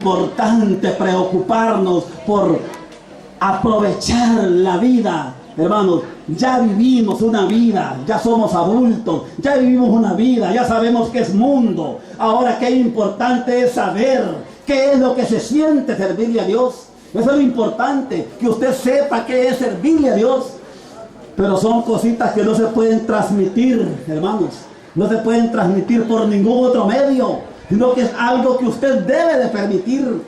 Importante preocuparnos por aprovechar la vida. Hermanos, ya vivimos una vida, ya somos adultos, ya vivimos una vida, ya sabemos qué es mundo. Ahora qué importante es saber qué es lo que se siente servirle a Dios. Eso es lo importante, que usted sepa qué es servirle a Dios. Pero son cositas que no se pueden transmitir, hermanos. No se pueden transmitir por ningún otro medio, sino que es algo que usted debe de permitir.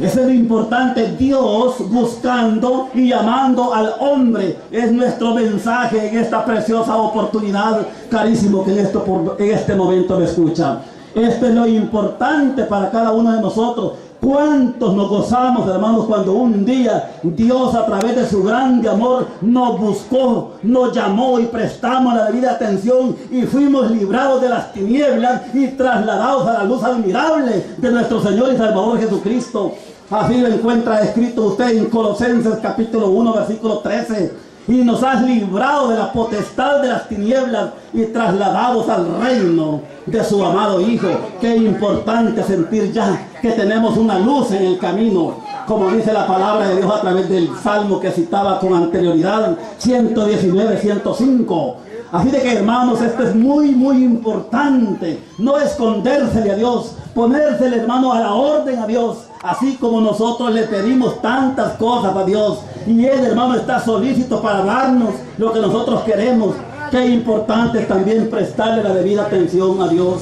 Eso es lo importante. Dios buscando y llamando al hombre es nuestro mensaje en esta preciosa oportunidad, carísimo, que en este momento me escucha. Esto es lo importante para cada uno de nosotros. ¿Cuántos nos gozamos, hermanos, cuando un día Dios, a través de su grande amor, nos buscó, nos llamó y prestamos la debida atención y fuimos librados de las tinieblas y trasladados a la luz admirable de nuestro Señor y Salvador Jesucristo? Así lo encuentra escrito usted en Colosenses capítulo 1, versículo 13. Y nos has librado de la potestad de las tinieblas y trasladados al reino de su amado Hijo. Qué importante sentir ya que tenemos una luz en el camino, como dice la palabra de Dios a través del salmo que citaba con anterioridad, 119, 105. Así de que, hermanos, esto es muy importante. No escondérsele a Dios, ponérsele, hermano, a la orden a Dios. Así como nosotros le pedimos tantas cosas a Dios, y Él, hermano, está solícito para darnos lo que nosotros queremos. Qué importante es también prestarle la debida atención a Dios,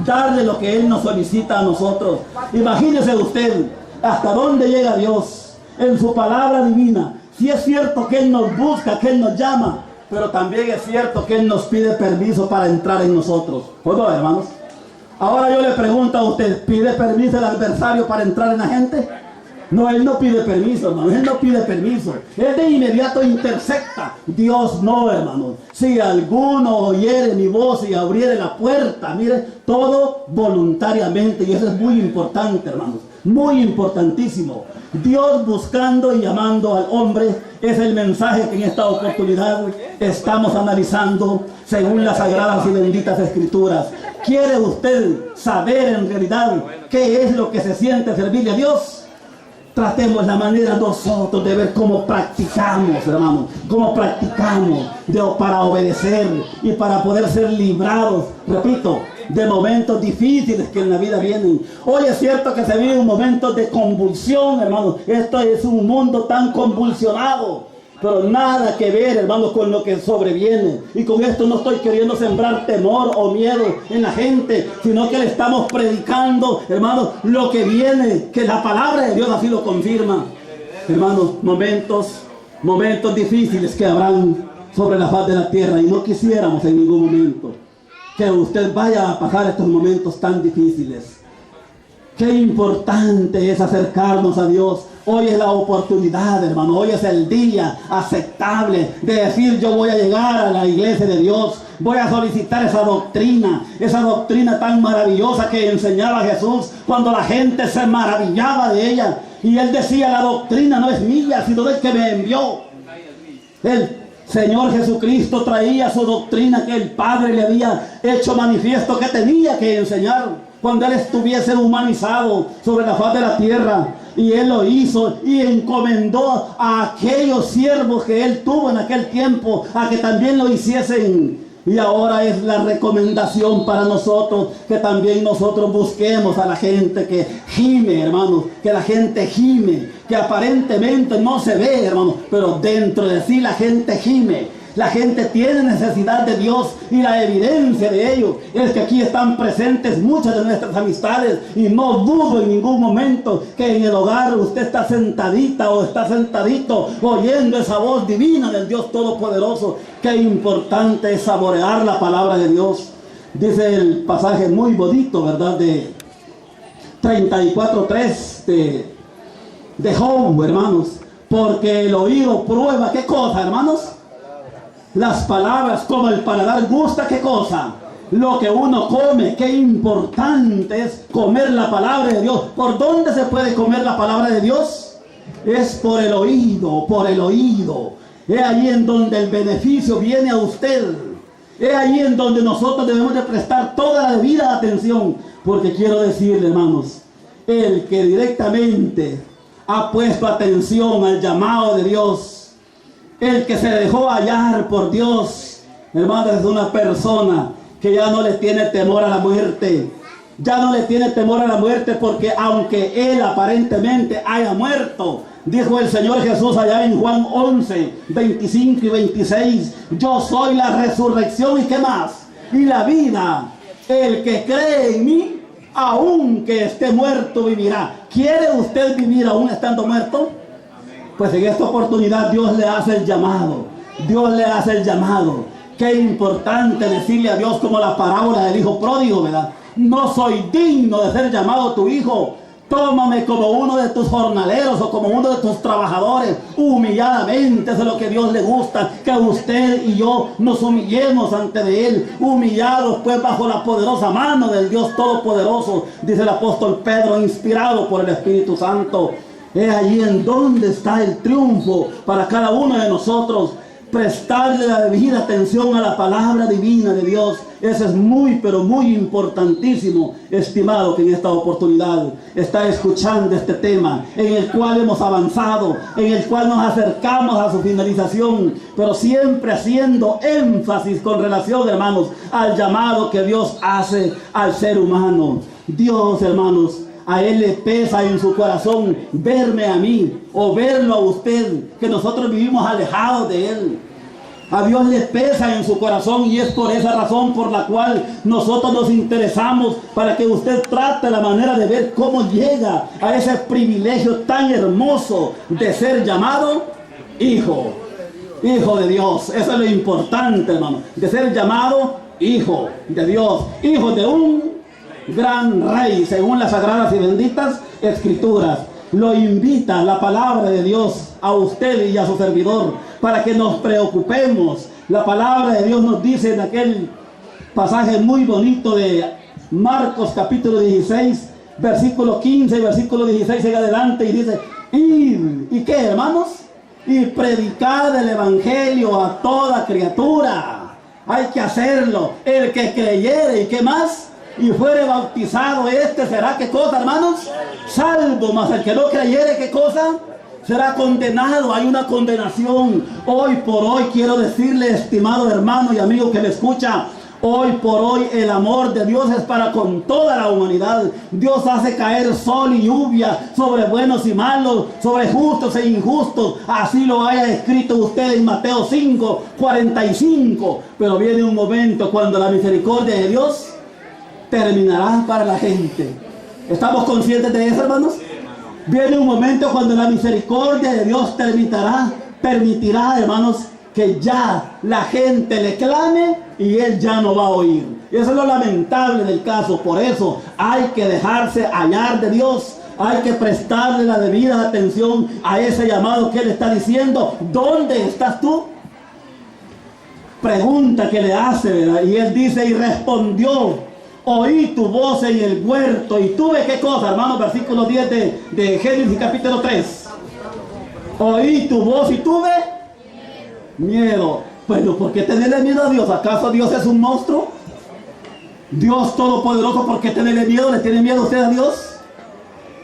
darle lo que Él nos solicita a nosotros. Imagínese usted hasta dónde llega Dios en su palabra divina. Si es cierto que Él nos busca, que Él nos llama, pero también es cierto que Él nos pide permiso para entrar en nosotros. ¿Puedo, hermanos? Ahora yo le pregunto a usted, ¿pide permiso el adversario para entrar en la gente? No, él no pide permiso, hermano, él no pide permiso. Él de inmediato intercepta. Dios no, hermano. Si alguno oyere mi voz y abriere la puerta, mire, todo voluntariamente. Y eso es muy importante, hermanos. Muy importantísimo. Dios buscando y llamando al hombre es el mensaje que en esta oportunidad estamos analizando según las sagradas y benditas escrituras. ¿Quiere usted saber en realidad qué es lo que se siente servirle a Dios? Tratemos la manera nosotros de ver cómo practicamos, hermanos, cómo practicamos para obedecer y para poder ser librados, repito, de momentos difíciles que en la vida vienen. Hoy es cierto que se vive un momento de convulsión, hermanos. Esto es un mundo tan convulsionado, pero nada que ver, hermanos, con lo que sobreviene. Y con esto no estoy queriendo sembrar temor o miedo en la gente, sino que le estamos predicando, hermanos, lo que viene, que la palabra de Dios así lo confirma. Hermanos, momentos difíciles que habrán sobre la faz de la tierra, y no quisiéramos en ningún momento que usted vaya a pasar estos momentos tan difíciles. Qué importante es acercarnos a Dios. Hoy es la oportunidad, hermano. Hoy es el día aceptable de decir: yo voy a llegar a la iglesia de Dios. Voy a solicitar esa doctrina tan maravillosa que enseñaba Jesús cuando la gente se maravillaba de ella. Y Él decía: la doctrina no es mía, sino del que me envió. El Señor Jesucristo traía su doctrina que el Padre le había hecho manifiesto que tenía que enseñar cuando Él estuviese humanizado sobre la faz de la tierra. Y Él lo hizo y encomendó a aquellos siervos que Él tuvo en aquel tiempo a que también lo hiciesen. Y ahora es la recomendación para nosotros que también nosotros busquemos a la gente que gime, hermanos, que la gente gime, que aparentemente no se ve, hermanos, pero dentro de sí la gente gime. La gente tiene necesidad de Dios, y la evidencia de ello es que aquí están presentes muchas de nuestras amistades, y no dudo en ningún momento que en el hogar usted está sentadita o está sentadito oyendo esa voz divina del Dios Todopoderoso. Qué importante es saborear la palabra de Dios. Dice el pasaje muy bonito, ¿verdad? De 34:3 de Job, hermanos. Porque el oído prueba, ¿qué cosa, hermanos? Las palabras, como el paladar gusta, ¿qué cosa? Lo que uno come. Qué importante es comer la palabra de Dios. ¿Por dónde se puede comer la palabra de Dios? Es por el oído, por el oído. Es ahí en donde el beneficio viene a usted. Es ahí en donde nosotros debemos de prestar toda la debida atención. Porque quiero decirle, hermanos, el que directamente ha puesto atención al llamado de Dios, el que se dejó hallar por Dios, hermano, es una persona que ya no le tiene temor a la muerte. Ya no le tiene temor a la muerte, porque aunque él aparentemente haya muerto, dijo el Señor Jesús allá en Juan 11, 25 y 26, yo soy la resurrección y ¿qué más? Y la vida. El que cree en mí, aunque esté muerto, vivirá. ¿Quiere usted vivir aún estando muerto? Pues en esta oportunidad Dios le hace el llamado. Dios le hace el llamado. Qué importante decirle a Dios, como la parábola del hijo pródigo, ¿verdad? No soy digno de ser llamado tu hijo. Tómame como uno de tus jornaleros o como uno de tus trabajadores. Humilladamente, eso es lo que a Dios le gusta, que usted y yo nos humillemos ante de Él, humillados pues bajo la poderosa mano del Dios Todopoderoso, dice el apóstol Pedro, inspirado por el Espíritu Santo. Es allí en donde está el triunfo para cada uno de nosotros. Prestarle la debida atención a la palabra divina de Dios. Eso es muy, pero muy importantísimo, estimado, que en esta oportunidad está escuchando este tema, en el cual hemos avanzado, en el cual nos acercamos a su finalización, pero siempre haciendo énfasis con relación, hermanos, al llamado que Dios hace al ser humano. Dios, hermanos, a Él le pesa en su corazón verme a mí o verlo a usted, que nosotros vivimos alejados de Él. A Dios le pesa en su corazón, y es por esa razón por la cual nosotros nos interesamos, para que usted trate la manera de ver cómo llega a ese privilegio tan hermoso de ser llamado hijo. Hijo de Dios. Eso es lo importante, hermano, de ser llamado hijo de Dios, hijo de un gran rey, según las sagradas y benditas escrituras. Lo invita la palabra de Dios a usted y a su servidor para que nos preocupemos. La palabra de Dios nos dice en aquel pasaje muy bonito de Marcos capítulo 16, versículo 15 y versículo 16 en adelante, y dice: id, ¿y qué, hermanos? Y predicad el evangelio a toda criatura. Hay que hacerlo. El que creyere, ¿y qué más? Y fuere bautizado, este será, ¿qué cosa, hermanos? Salvo. Mas el que no creyere, ¿qué cosa? Será condenado. Hay una condenación. Hoy por hoy quiero decirle, estimado hermano y amigo que me escucha, hoy por hoy el amor de Dios es para con toda la humanidad. Dios hace caer sol y lluvia sobre buenos y malos, sobre justos e injustos. Así lo haya escrito usted en Mateo 5, 45. Pero viene un momento cuando la misericordia de Dios terminará para la gente. ¿Estamos conscientes de eso, hermanos? Viene un momento cuando la misericordia de Dios permitirá, hermanos, que ya la gente le clame y Él ya no va a oír. Y eso es lo lamentable del caso. Por eso hay que dejarse hallar de Dios. Hay que prestarle la debida atención a ese llamado que Él está diciendo. ¿Dónde estás tú? Pregunta que le hace, ¿verdad? Y Él dice: y respondió: oí tu voz en el huerto y tuve, ¿qué cosa, hermano? Versículo 10 de Génesis capítulo 3. Oí tu voz y tuve miedo. Bueno, ¿por qué tenerle miedo a Dios? ¿Acaso Dios es un monstruo? Dios todopoderoso, ¿por qué tenerle miedo? ¿Le tiene miedo usted a Dios?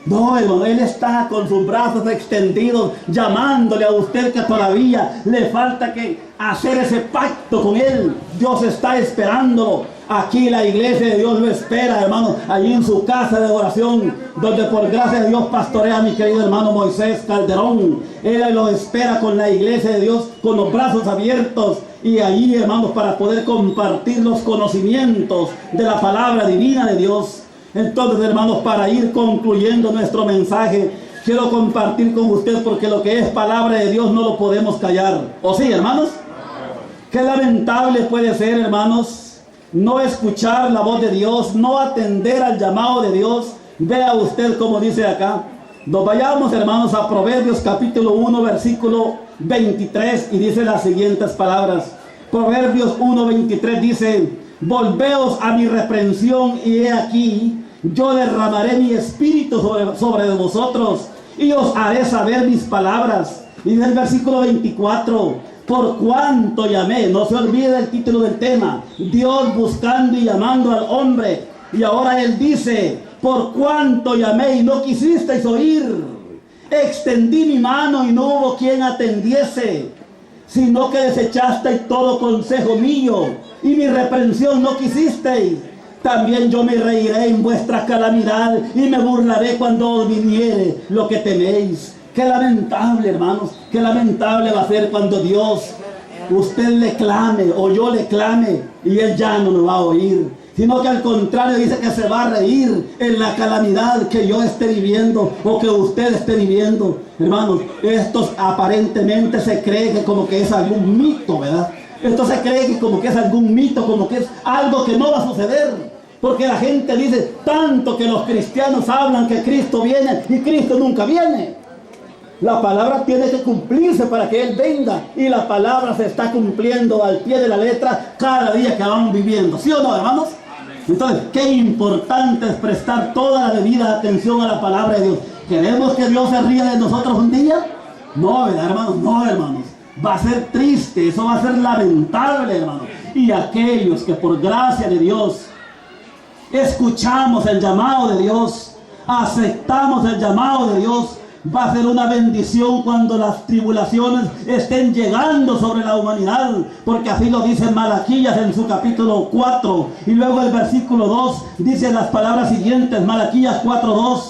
No, hermano, Él está con sus brazos extendidos, llamándole a usted, que todavía le falta que hacer ese pacto con Él. Dios está esperándolo. Aquí la iglesia de Dios lo espera, hermano, allí en su casa de oración, donde por gracia de Dios pastorea a mi querido hermano Moisés Calderón. Él lo espera con la iglesia de Dios, con los brazos abiertos, y allí, hermanos, para poder compartir los conocimientos de la palabra divina de Dios. Entonces, hermanos, para ir concluyendo nuestro mensaje, quiero compartir con usted, porque lo que es palabra de Dios no lo podemos callar. ¿O sí, hermanos? Qué lamentable puede ser, hermanos, no escuchar la voz de Dios, no atender al llamado de Dios. Vea usted como dice acá. Nos vayamos, hermanos, a Proverbios capítulo 1, versículo 23, y dice las siguientes palabras. Proverbios 1, 23 dice: volveos a mi reprensión, y he aquí, yo derramaré mi espíritu sobre vosotros, y os haré saber mis palabras. Y en el versículo 24: por cuanto llamé. No se olvide del título del tema: Dios buscando y llamando al hombre. Y ahora Él dice: Por cuanto llamé y no quisisteis oír. Extendí mi mano y no hubo quien atendiese, sino que desechasteis todo consejo mío, y mi reprensión no quisisteis. También yo me reiré en vuestra calamidad, y me burlaré cuando os viniere lo que teméis. Qué lamentable, hermanos, qué lamentable va a ser cuando Dios, usted le clame o yo le clame y Él ya no nos va a oír, sino que al contrario dice que se va a reír en la calamidad que yo esté viviendo o que usted esté viviendo. Hermanos, esto aparentemente se cree que como que es algún mito, ¿verdad? Esto se cree que como que es algún mito, como que es algo que no va a suceder. Porque la gente dice tanto que los cristianos hablan que Cristo viene y Cristo nunca viene. La palabra tiene que cumplirse para que Él venga, y la palabra se está cumpliendo al pie de la letra cada día que vamos viviendo, ¿sí o no, hermanos? Entonces, qué importante es prestar toda la debida atención a la palabra de Dios. ¿Queremos que Dios se ría de nosotros un día? No, ¿verdad, hermanos? No, hermanos. Va a ser triste, eso va a ser lamentable, hermanos. Y aquellos que por gracia de Dios escuchamos el llamado de Dios, aceptamos el llamado de Dios, va a ser una bendición cuando las tribulaciones estén llegando sobre la humanidad, porque así lo dice Malaquías en su capítulo 4, y luego el versículo 2 dice las palabras siguientes, Malaquías 4:2: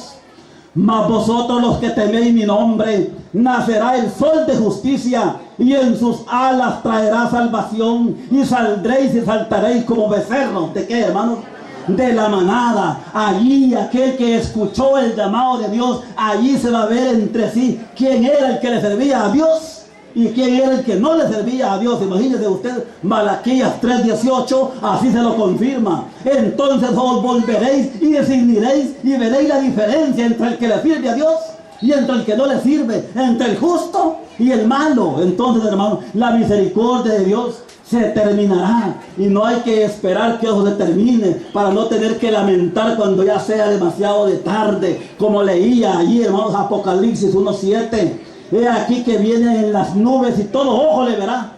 mas vosotros los que teméis mi nombre, nacerá el sol de justicia, y en sus alas traerá salvación, y saldréis y saltaréis como becerros. ¿De qué, hermanos? De la manada. Allí aquel que escuchó el llamado de Dios, allí se va a ver entre sí quién era el que le servía a Dios y quién era el que no le servía a Dios. Imagínese usted, Malaquías 3:18, así se lo confirma. Entonces os volveréis y discerniréis y veréis la diferencia entre el que le sirve a Dios y entre el que no le sirve, entre el justo y el malo. Entonces, hermano, la misericordia de Dios se terminará, y no hay que esperar que eso se termine para no tener que lamentar cuando ya sea demasiado de tarde, como leía allí, hermanos, Apocalipsis 1:7. He aquí que viene en las nubes y todo ojo le verá,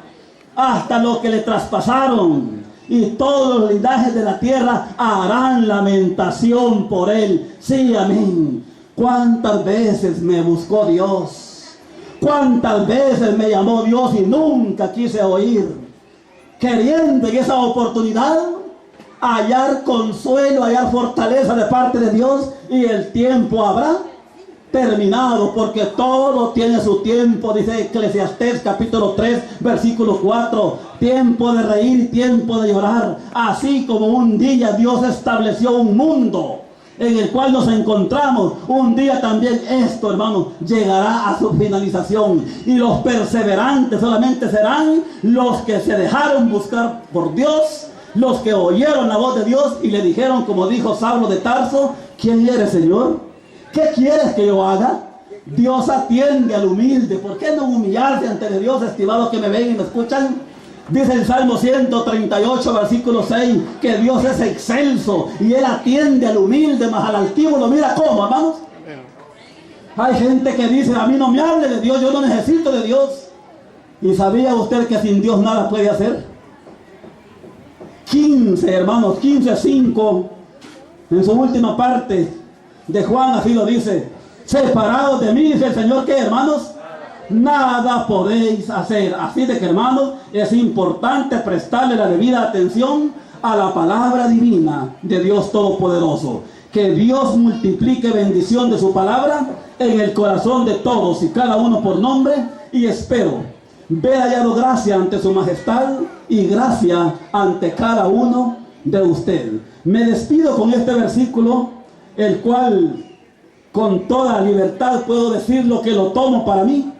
hasta los que le traspasaron, y todos los linajes de la tierra harán lamentación por él. Sí, amén. ¿Cuántas veces me buscó Dios? ¿Cuántas veces me llamó Dios y nunca quise oír? Queriendo en esa oportunidad hallar consuelo, hallar fortaleza de parte de Dios, y el tiempo habrá terminado, porque todo tiene su tiempo, dice Eclesiastés capítulo 3 versículo 4, tiempo de reír y tiempo de llorar. Así como un día Dios estableció un mundo en el cual nos encontramos, un día también esto, hermano, llegará a su finalización, y los perseverantes solamente serán los que se dejaron buscar por Dios, los que oyeron la voz de Dios y le dijeron, como dijo Saulo de Tarso: ¿quién eres, Señor? ¿Qué quieres que yo haga? Dios atiende al humilde. ¿Por qué no humillarse ante Dios, estimados que me ven y me escuchan? Dice el Salmo 138, versículo 6, que Dios es excelso y Él atiende al humilde, mas al altivo lo mira como, hermanos. Hay gente que dice: a mí no me hable de Dios, yo no necesito de Dios. ¿Y sabía usted que sin Dios nada puede hacer? 15, hermanos, 15:5, en su última parte de Juan, así lo dice: separados de mí, dice el Señor, ¿qué, hermanos? Nada podéis hacer. Así de que, hermanos, es importante prestarle la debida atención a la palabra divina de Dios Todopoderoso. Que Dios multiplique bendición de su palabra en el corazón de todos y cada uno por nombre, y espero ver hallado gracia ante su majestad y gracia ante cada uno de usted. Me despido con este versículo, el cual con toda libertad puedo decir lo que lo tomo para mí.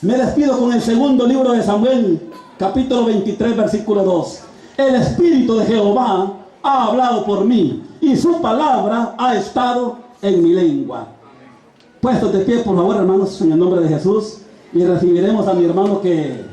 Me despido con el segundo libro de Samuel, capítulo 23, versículo 2. El Espíritu de Jehová ha hablado por mí, y su palabra ha estado en mi lengua. Puestos de pie, por favor, hermanos, en el nombre de Jesús, y recibiremos a mi hermano que